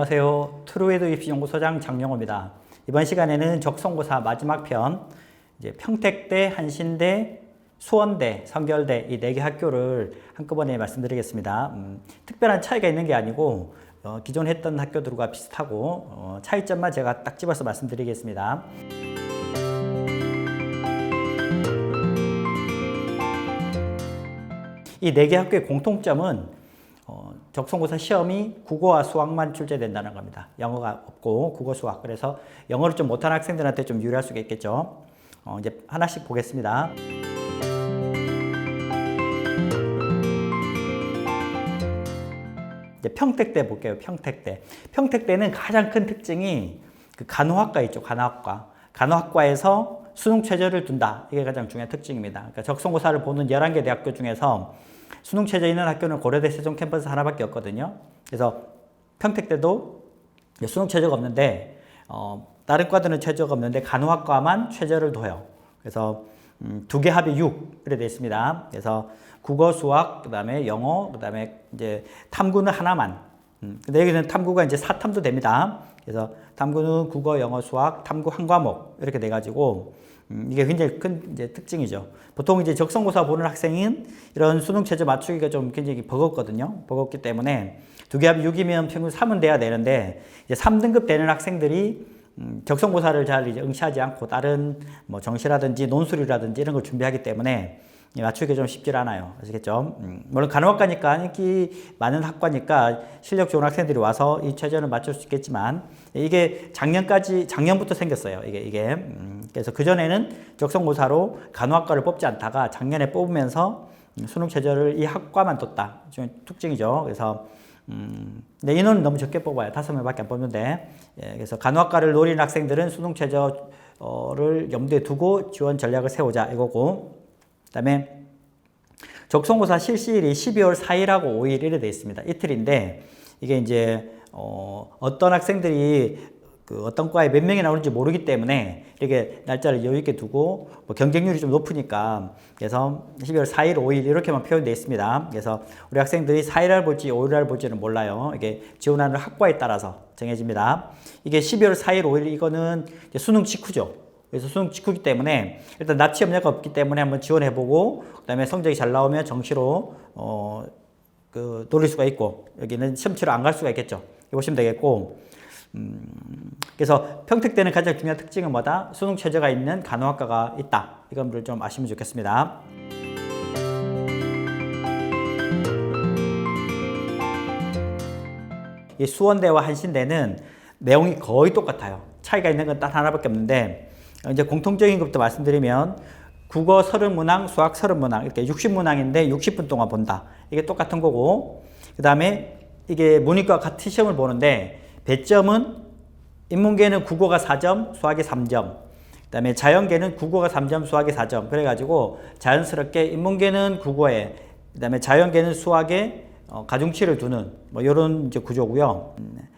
안녕하세요. 트루에드 입시연구소장 장영호입니다. 이번 시간에는 적성고사 마지막 편, 이제 평택대, 한신대, 수원대, 성결대 이 4개 학교를 한꺼번에 말씀드리겠습니다. 특별한 차이가 있는 게 아니고 기존 했던 학교들과 비슷하고 차이점만 제가 딱 집어서 말씀드리겠습니다. 이 4개 학교의 공통점은 적성고사 시험이 국어와 수학만 출제된다는 겁니다. 영어가 없고 국어, 수학. 그래서 영어를 좀 못하는 학생들한테 좀 유리할 수가 있겠죠. 이제 하나씩 보겠습니다. 이제 평택대 볼게요. 평택대. 평택대는 가장 큰 특징이 그 간호학과 있죠. 간호학과. 간호학과에서 수능 최저를 둔다. 이게 가장 중요한 특징입니다. 그러니까 적성고사를 보는 11개 대학교 중에서 수능 최저 있는 학교는 고려대 세종 캠퍼스 하나밖에 없거든요. 그래서 평택대도 수능 최저가 없는데 다른 과들은 최저가 없는데 간호학과만 최저를 둬요. 그래서 2개 합이 6 이렇게 되어 있습니다. 그래서 국어, 수학, 그다음에 영어, 그다음에 이제 탐구는 하나만. 근데 여기는 탐구가 이제 4탐도 됩니다. 그래서 탐구는 국어, 영어, 수학, 탐구 한 과목 이렇게 돼 가지고 이게 굉장히 큰 이제 특징이죠. 보통 이제 적성고사 보는 학생은 이런 수능 최저 맞추기가 좀 굉장히 버겁거든요. 버겁기 때문에 2개 합이 6이면 평균 3은 돼야 되는데 이제 3등급 되는 학생들이 적성고사를 잘 이제 응시하지 않고 다른 뭐 정시라든지 논술이라든지 이런 걸 준비하기 때문에 맞추기가 좀 쉽지 않아요. 아시겠죠? 물론 간호학과니까 인기 많은 학과니까 실력 좋은 학생들이 와서 이 최저는 맞출 수 있겠지만 이게 작년부터 생겼어요. 이게. 그래서 그전에는 적성고사로 간호학과를 뽑지 않다가 작년에 뽑으면서 수능 최저를 이 학과만 뒀다. 좀 특징이죠. 그래서 근데 인원은 너무 적게 뽑아요. 5명밖에 안 뽑는데. 그래서 간호학과를 노리는 학생들은 수능 최저를 염두에 두고 지원 전략을 세우자 이거고. 그다음에 적성고사 실시일이 12월 4일하고 5일 이렇게 되어 있습니다. 이틀인데 이게 이제 어떤 학생들이 그 어떤 과에 몇 명이 나오는지 모르기 때문에 이렇게 날짜를 여유 있게 두고 뭐 경쟁률이 좀 높으니까 그래서 12월 4일, 5일 이렇게만 표현되어 있습니다. 그래서 우리 학생들이 4일날 볼지 5일날 볼지는 몰라요. 이게 지원하는 학과에 따라서 정해집니다. 이게 12월 4일, 5일 이거는 수능 직후죠. 그래서 수능 직후이기 때문에 일단 납치 염려가 없기 때문에 한번 지원해보고 그다음에 성적이 잘 나오면 정시로 노릴 수가 있고 여기는 시험 치러 안 갈 수가 있겠죠. 보시면 되겠고 그래서 평택대는 가장 중요한 특징은 뭐다? 수능 최저가 있는 간호학과가 있다. 이건 좀 아시면 좋겠습니다. 이 수원대와 한신대는 내용이 거의 똑같아요. 차이가 있는 건 딱 하나밖에 없는데 이제 공통적인 것부터 말씀드리면 국어 30문항, 수학 30문항 이렇게 60문항인데 60분 동안 본다. 이게 똑같은 거고 그 다음에 이게 문이과 같은 시험을 보는데 배점은 인문계는 국어가 4점, 수학이 3점 그 다음에 자연계는 국어가 3점, 수학이 4점 그래가지고 자연스럽게 인문계는 국어에 그 다음에 자연계는 수학에 가중치를 두는 뭐 이런 이제 구조고요.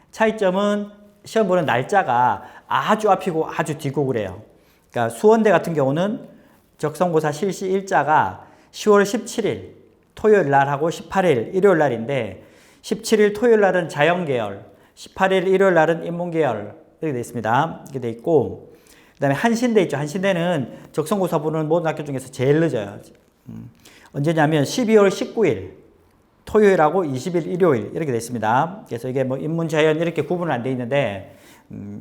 차이점은 시험 보는 날짜가 아주 앞이고 아주 뒤고 그래요. 그러니까 수원대 같은 경우는 적성고사 실시 일자가 10월 17일 토요일 날하고 18일 일요일 날인데 17일 토요일 날은 자연계열, 18일 일요일 날은 인문계열 이렇게 되어 있습니다. 이렇게 되어 있고 그 다음에 한신대 있죠. 한신대는 적성고사 보는 모든 학교 중에서 제일 늦어요. 언제냐면 12월 19일 토요일하고 20일 일요일 이렇게 되어 있습니다. 그래서 이게 뭐 인문, 자연 이렇게 구분은 안 되어 있는데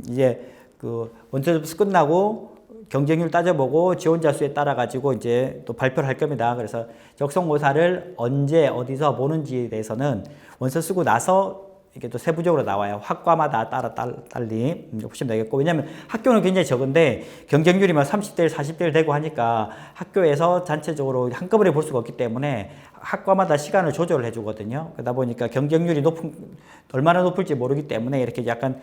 이제 그 원서 접수 끝나고 경쟁률 따져보고 지원자 수에 따라 가지고 이제 또 발표를 할 겁니다. 그래서 적성고사를 언제 어디서 보는지에 대해서는 원서 쓰고 나서 이게 또 세부적으로 나와요. 학과마다 따라 달리 보시면 되겠고 왜냐하면 학교는 굉장히 적은데 경쟁률이 막 30대 40대 되고 하니까 학교에서 전체적으로 한꺼번에 볼 수가 없기 때문에 학과마다 시간을 조절을 해주거든요. 그러다 보니까 경쟁률이 얼마나 높을지 모르기 때문에 이렇게 약간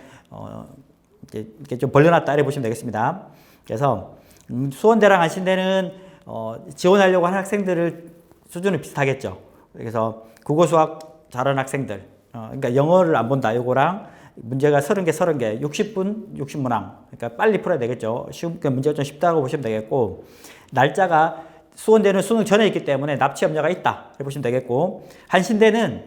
이렇게 좀 벌려놨다 이렇게 보시면 되겠습니다. 그래서 수원대랑 한신대는 지원하려고 하는 학생들을 수준은 비슷하겠죠. 그래서 국어 수학 잘하는 학생들 그러니까 영어를 안 본다 이거랑 문제가 30개 60분 60문항 그러니까 빨리 풀어야 되겠죠. 문제가 좀 쉽다고 보시면 되겠고 날짜가 수원대는 수능 전에 있기 때문에 납치 염려가 있다 이렇게 보시면 되겠고 한신대는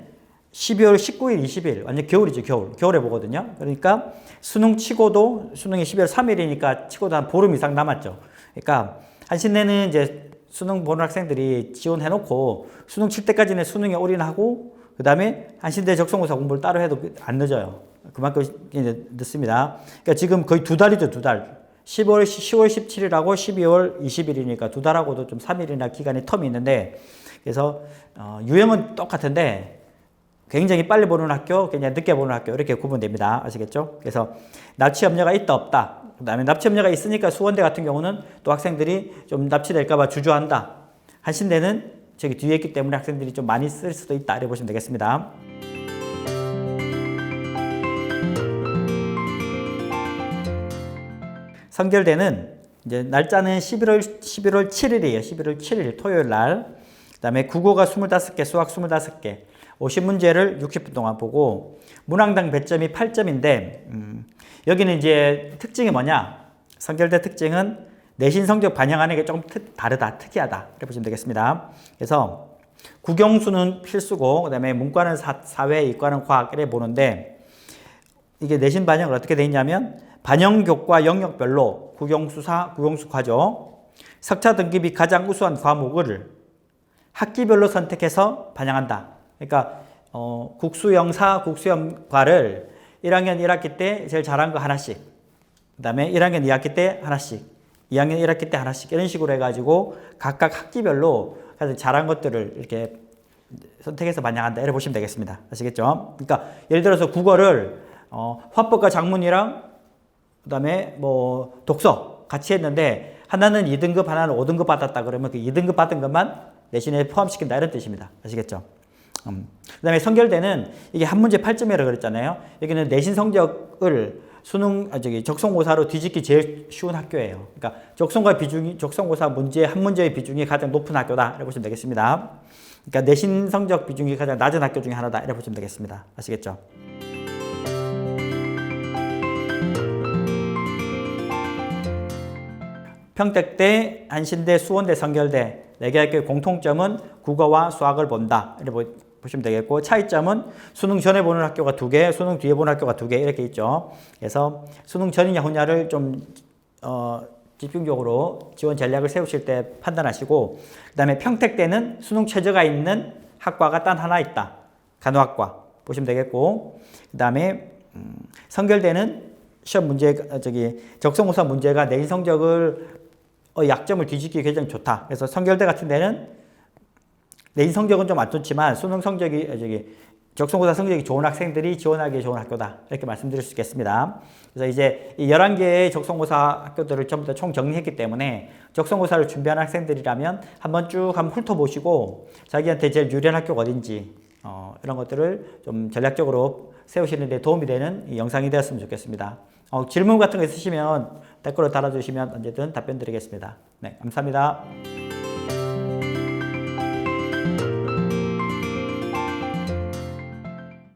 12월 19일, 20일 완전 겨울이죠. 겨울에 보거든요. 그러니까 수능 치고도 수능이 12월 3일이니까 치고도 한 보름 이상 남았죠. 그러니까 한신대는 이제 수능 보는 학생들이 지원해놓고 수능 칠 때까지는 수능에 올인하고 그 다음에 한신대 적성고사 공부를 따로 해도 안 늦어요. 그만큼 이제 늦습니다. 그러니까 지금 거의 2달이죠. 2달. 10월 17일하고 12월 20일이니까 2달하고도 좀 3일이나 기간이 텀이 있는데 그래서 유형은 똑같은데 굉장히 빨리 보는 학교, 굉장히 늦게 보는 학교 이렇게 구분됩니다. 아시겠죠? 그래서 납치 염려가 있다 없다. 그 다음에 납치 염려가 있으니까 수원대 같은 경우는 또 학생들이 좀 납치될까 봐 주저한다. 한신대는 저기 뒤에 있기 때문에 학생들이 좀 많이 쓸 수도 있다. 이렇게 보시면 되겠습니다. 성결대는 이제 날짜는 11월 7일이에요. 11월 7일 토요일 날. 그 다음에 국어가 25개, 수학 25개. 50문제를 60분 동안 보고 문항당 배점이 8점인데 여기는 이제 특징이 뭐냐? 성결대 특징은 내신 성적 반영하는 게 조금 다르다, 특이하다. 이렇게 보시면 되겠습니다. 그래서 국영수는 필수고 그다음에 문과는 사회, 이과는 과학 이렇게 보는데 이게 내신 반영을 어떻게 돼 있냐면 반영교과 영역별로 국영수사, 국영수과죠. 석차 등급이 가장 우수한 과목을 학기별로 선택해서 반영한다. 그러니까 국수영사, 국수영과를 1학년 1학기 때 제일 잘한 거 하나씩, 그 다음에 1학년 2학기 때 하나씩, 2학년 1학기 때 하나씩 이런 식으로 해가지고 각각 학기별로 가장 잘한 것들을 이렇게 선택해서 반영한다. 이렇게 보시면 되겠습니다. 아시겠죠? 그러니까 예를 들어서 국어를 화법과 작문이랑 그 다음에 뭐 독서 같이 했는데 하나는 2등급, 하나는 5등급 받았다 그러면 그 2등급 받은 것만 내신에 포함시킨다 이런 뜻입니다. 아시겠죠? 그 다음에 성결대는 이게 한 문제 8점이라고 그랬잖아요. 여기는 내신 성적을 적성고사로 뒤집기 제일 쉬운 학교예요. 그러니까 적성고사 문제 한 문제의 비중이 가장 높은 학교다. 이렇게 보시면 되겠습니다. 그러니까 내신 성적 비중이 가장 낮은 학교 중에 하나다. 이렇게 보시면 되겠습니다. 아시겠죠? 평택대, 한신대, 수원대, 성결대 4개 학교의 공통점은 국어와 수학을 본다. 이렇게 보시면 되겠고 차이점은 수능 전에 보는 학교가 2개, 수능 뒤에 보는 학교가 2개 이렇게 있죠. 그래서 수능 전이냐 후냐를 좀 집중적으로 지원 전략을 세우실 때 판단하시고 그 다음에 평택대는 수능 최저가 있는 학과가 단 하나 있다. 간호학과 보시면 되겠고 그 다음에 성결대는 시험 문제 적성고사 문제가 내신 성적을 약점을 뒤집기 굉장히 좋다. 그래서 성결대 같은 데는 내신 성적은 좀 안 좋지만 수능 성적이 적성고사 성적이 좋은 학생들이 지원하기 좋은 학교다. 이렇게 말씀드릴 수 있겠습니다. 그래서 이제 이 11개의 적성고사 학교들을 전부 다 총 정리했기 때문에 적성고사를 준비하는 학생들이라면 한번 쭉 훑어보시고 자기한테 제일 유리한 학교가 어딘지 이런 것들을 좀 전략적으로 세우시는 데 도움이 되는 이 영상이 되었으면 좋겠습니다. 질문 같은 거 있으시면 댓글로 달아주시면 언제든 답변 드리겠습니다. 네, 감사합니다.